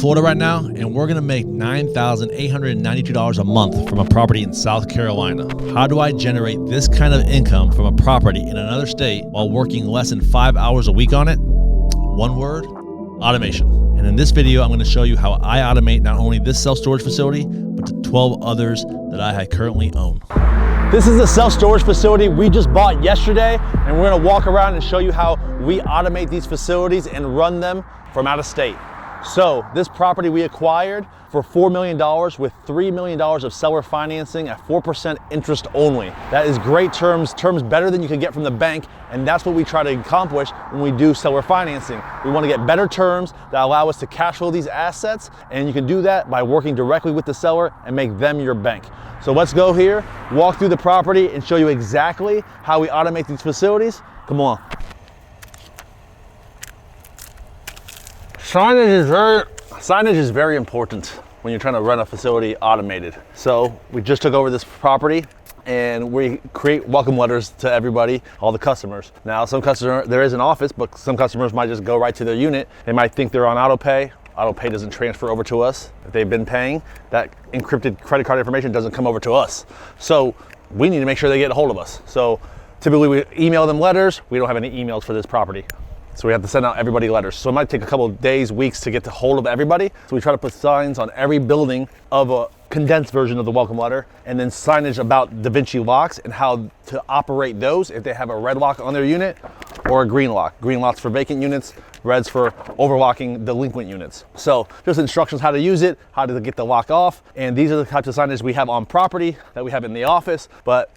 Florida right now, and we're gonna make $9,892 a month from a property in South Carolina. How do I generate this kind of income from a property in another state while working less than 5 hours a week on it? One word: automation. And in this video, I'm gonna show you how I automate not only this self-storage facility, but the 12 others that I currently own. This is the self-storage facility we just bought yesterday, and we're gonna walk around and show you how we automate these facilities and run them from out of state. So this property we acquired for $4 million with $3 million of seller financing at 4% interest only. That is great terms better than you can get from the bank, and that's what we try to accomplish when we do seller financing. We want to get better terms that allow us to cash flow these assets, and you can do that by working directly with the seller and make them your bank. So let's go here, walk through the property, and show you exactly how we automate these facilities. Come on. Signage is very important when you're trying to run a facility automated. So we just took over this property and we create welcome letters to everybody, all the customers. Now there is an office, but some customers might just go right to their unit. They might think they're on auto pay. Auto pay doesn't transfer over to us. If they've been paying, that encrypted credit card information doesn't come over to us. So we need to make sure they get a hold of us. So typically we email them letters. We don't have any emails for this property. So we have to send out everybody letters. So it might take a couple of days, weeks to get a hold of everybody. So we try to put signs on every building of a condensed version of the welcome letter, and then signage about Davinci locks and how to operate those if they have a red lock on their unit or a green lock. Green locks for vacant units, reds for overlocking delinquent units. So just instructions how to use it, how to get the lock off. And these are the types of signage we have on property that we have in the office, but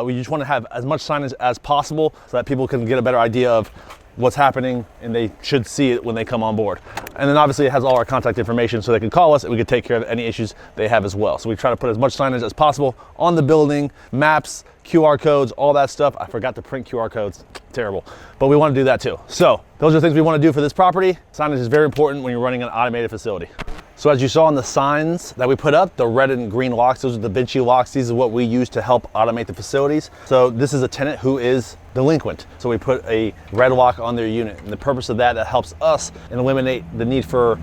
we just want to have as much signage as possible so that people can get a better idea of what's happening, and they should see it when they come on board. And then obviously it has all our contact information so they can call us and we can take care of any issues they have as well. So we try to put as much signage as possible on the building, maps, QR codes, all that stuff. I forgot to print QR codes, terrible. But we want to do that too. So those are things we want to do for this property. Signage is very important when you're running an automated facility. So as you saw on the signs that we put up, the red and green locks, those are the Davinci locks. These are what we use to help automate the facilities. So this is a tenant who is delinquent. So we put a red lock on their unit. And the purpose of that helps us and eliminate the need for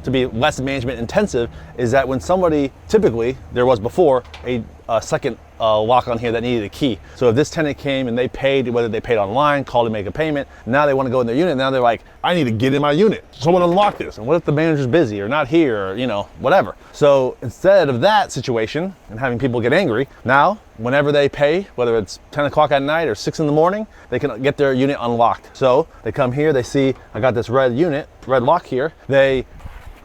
to be less management intensive, is that when somebody, typically there was before a second lock on here that needed a key. So if this tenant came and they paid, whether they paid online, called to make a payment, now they want to go in their unit, now they're like, I need to get in my unit. Someone unlock this. And what if the manager's busy or not here, or whatever. So instead of that situation and having people get angry, now whenever they pay, whether it's 10 o'clock at night or 6 in the morning, they can get their unit unlocked. So they come here, they see I got this red lock here. They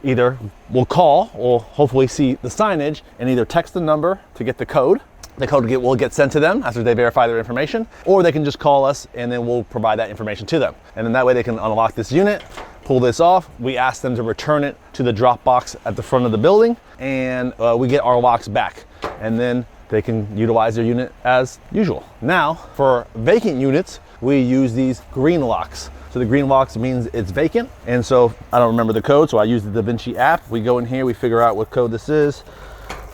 either will call or hopefully see the signage and either text the number to get the code. The code will get sent to them after they verify their information, or they can just call us and then we'll provide that information to them. And then that way they can unlock this unit, pull this off. We ask them to return it to the drop box at the front of the building, and we get our locks back. And then they can utilize their unit as usual. Now, for vacant units, we use these green locks. So the green locks means it's vacant. And so I don't remember the code, so I use the Davinci app. We go in here, we figure out what code this is.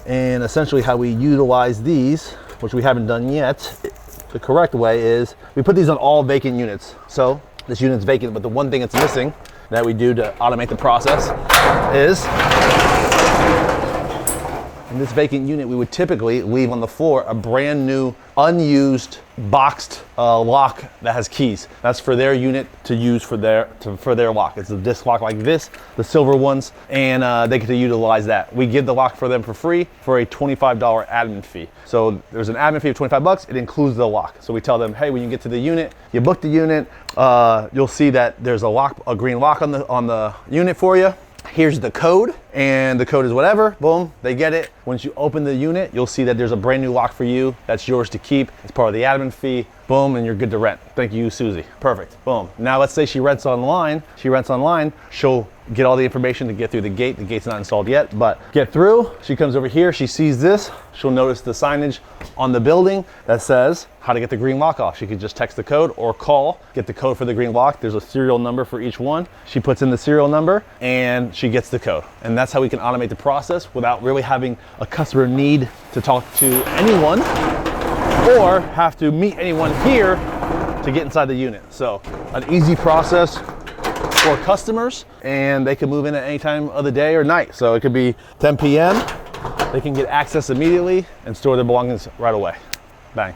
And essentially how we utilize these, which we haven't done yet, the correct way is we put these on all vacant units. So this unit's vacant, but the one thing it's missing that we do to automate the process is, in this vacant unit, we would typically leave on the floor a brand new, unused, boxed lock that has keys. That's for their unit to use for their lock. It's a disc lock like this, the silver ones, and they get to utilize that. We give the lock for them for free for a $25 admin fee. So there's an admin fee of 25 bucks. It includes the lock. So we tell them, hey, when you get to the unit, you book the unit, you'll see that there's a green lock on the unit for you. Here's the code, and the code is whatever. Boom, they get it. Once you open the unit, you'll see that there's a brand new lock for you that's yours to keep. It's part of the admin fee. Boom, and you're good to rent. Thank you, Susie. Perfect. Boom. Now let's say she rents online. She'll get all the information to get through the gate. The gate's not installed yet, but get through. She comes over here, she sees this. She'll notice the signage on the building that says how to get the green lock off. She could just text the code or call, get the code for the green lock. There's a serial number for each one. She puts in the serial number and she gets the code. And that's how we can automate the process without really having a customer need to talk to anyone or have to meet anyone here to get inside the unit. So an easy process for customers, and they can move in at any time of the day or night. So it could be 10 p.m. They can get access immediately and store their belongings right away. Bang.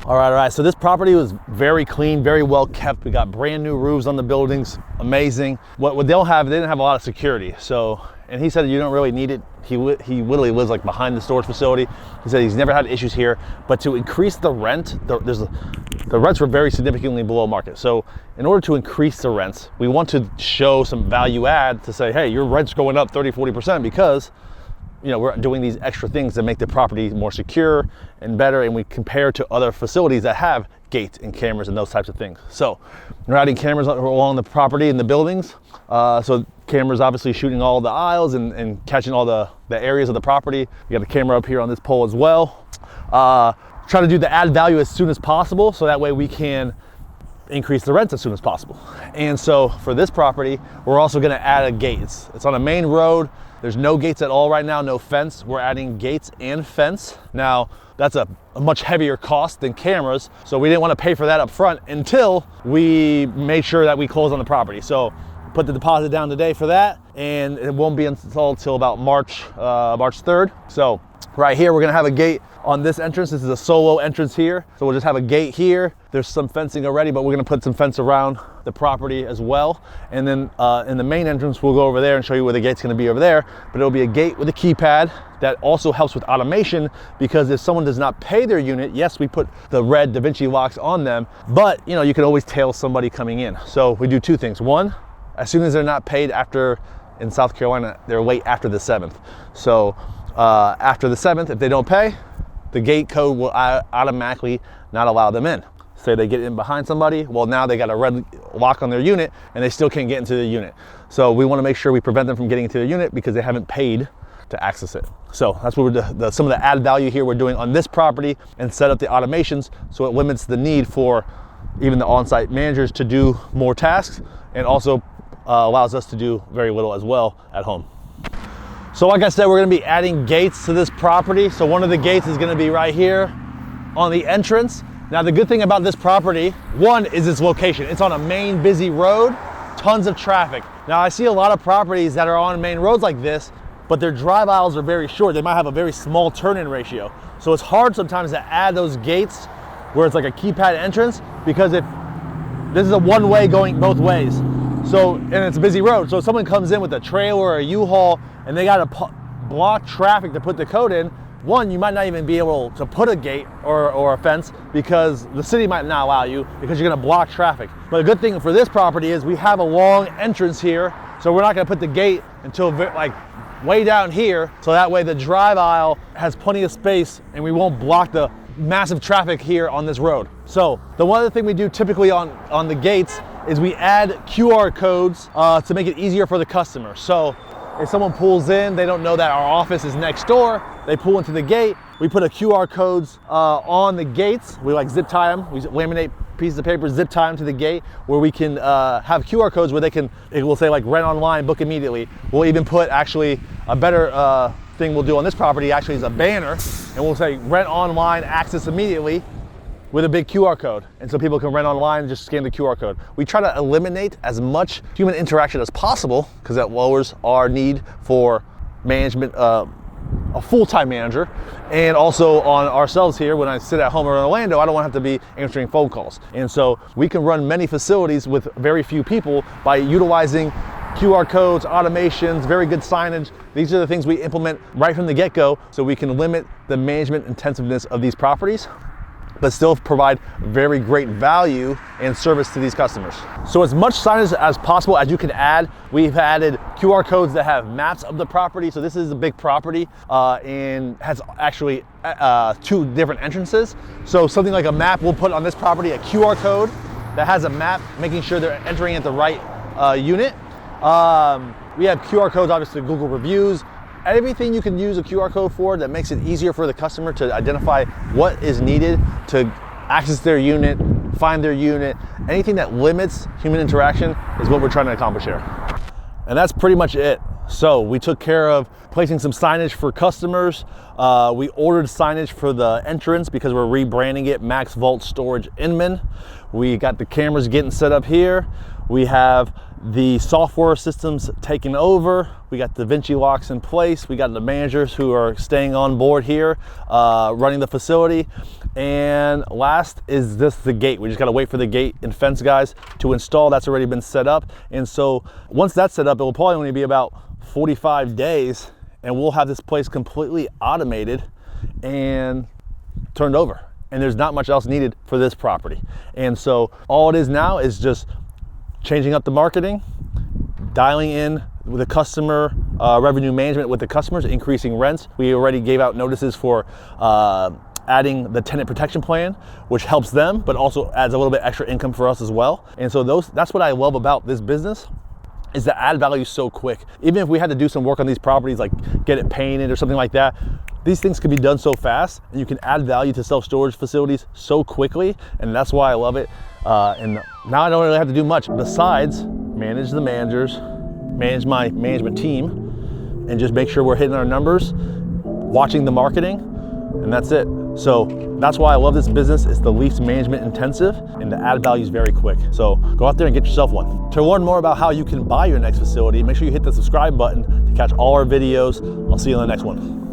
All right. So this property was very clean, very well kept. We got brand new roofs on the buildings, amazing. What they didn't have a lot of security. So, and he said you don't really need it. He literally lives like behind the storage facility. He said he's never had issues here, but to increase the rent, the rents were very significantly below market. So in order to increase the rents, we want to show some value add to say, hey, your rent's going up 30-40% because we're doing these extra things that make the property more secure and better, and we compare to other facilities that have gates and cameras and those types of things. So we're adding cameras along the property and the buildings. So cameras obviously shooting all the aisles and catching all the areas of the property. We got a camera up here on this pole as well. Try to do the add value as soon as possible so that way we can increase the rents as soon as possible. And so for this property, we're also gonna add a gate. It's on a main road. There's no gates at all right now, no fence. We're adding gates and fence. Now, that's a much heavier cost than cameras, so we didn't want to pay for that up front until we made sure that we closed on the property. So put the deposit down today for that, and it won't be installed till about March 3rd. So right here, we're gonna have a gate on this entrance. This is a solo entrance here. So we'll just have a gate here. There's some fencing already, but we're gonna put some fence around the property as well. And then in the main entrance, we'll go over there and show you where the gate's gonna be over there. But it'll be a gate with a keypad that also helps with automation, because if someone does not pay their unit, yes, we put the red Davinci locks on them, but you can always tail somebody coming in. So we do two things. One, as soon as they're not paid in South Carolina, they're late after the 7th. So after the 7th, if they don't pay, the gate code will automatically not allow them in. Say they get in behind somebody, well, now they got a red lock on their unit and they still can't get into the unit. So we want to make sure we prevent them from getting into the unit because they haven't paid to access it. So that's what some of the add value here we're doing on this property, and set up the automations so it limits the need for even the on-site managers to do more tasks, and also allows us to do very little as well at home. So like I said, we're gonna be adding gates to this property. So one of the gates is gonna be right here on the entrance. Now the good thing about this property, one, is its location. It's on a main busy road, tons of traffic. Now I see a lot of properties that are on main roads like this, but their drive aisles are very short. They might have a very small turn-in ratio. So it's hard sometimes to add those gates where it's like a keypad entrance, because if this is a one-way going both ways. So, and it's a busy road. So if someone comes in with a trailer or a U-Haul and they got to block traffic to put the code in, one, you might not even be able to put a gate or a fence because the city might not allow you, because you're gonna block traffic. But the good thing for this property is we have a long entrance here, so we're not gonna put the gate until like way down here, so that way the drive aisle has plenty of space and we won't block the massive traffic here on this road. So the one other thing we do typically on the gates is we add QR codes to make it easier for the customer. So if someone pulls in, they don't know that our office is next door, they pull into the gate, we put a QR codes on the gates. We like zip tie them, we laminate pieces of paper, zip tie them to the gate, where we can have QR codes where it will say like rent online, book immediately. We'll even put actually a better thing we'll do on this property actually is a banner, and we'll say rent online, access immediately, with a big QR code. And so people can rent online and just scan the QR code. We try to eliminate as much human interaction as possible, because that lowers our need for management, a full-time manager. And also on ourselves here, when I sit at home in Orlando, I don't want to have to be answering phone calls. And so we can run many facilities with very few people by utilizing QR codes, automations, very good signage. These are the things we implement right from the get-go, so we can limit the management intensiveness of these properties, but still provide very great value and service to these customers. So as much signage as possible as you can add. We've added QR codes that have maps of the property. So this is a big property and has actually 2 different entrances. So something like a map, we'll put on this property a QR code that has a map, making sure they're entering at the right unit. We have QR codes, obviously Google reviews, everything you can use a QR code for that makes it easier for the customer to identify what is needed to access their unit, find their unit. Anything that limits human interaction is what we're trying to accomplish here. And that's pretty much it. So we took care of placing some signage for customers. We ordered signage for the entrance because we're rebranding it Max Vault Storage Inman. We got the cameras getting set up here. We have the software systems taken over. We got Davinci locks in place. We got the managers who are staying on board here, running the facility. And last is the gate. We just gotta wait for the gate and fence guys to install. That's already been set up. And so once that's set up, it will probably only be about 45 days and we'll have this place completely automated and turned over. And there's not much else needed for this property. And so all it is now is just changing up the marketing, dialing in with the customer revenue management with the customers, increasing rents. We already gave out notices for adding the tenant protection plan, which helps them, but also adds a little bit extra income for us as well. And so that's what I love about this business, is the add value so quick. Even if we had to do some work on these properties, like get it painted or something like that, these things can be done so fast, and you can add value to self-storage facilities so quickly, and that's why I love it. And now I don't really have to do much besides manage the managers, manage my management team, and just make sure we're hitting our numbers, watching the marketing, and that's it. So that's why I love this business. It's the least management intensive, and the add value is very quick. So go out there and get yourself one. To learn more about how you can buy your next facility, make sure you hit the subscribe button to catch all our videos. I'll see you in the next one.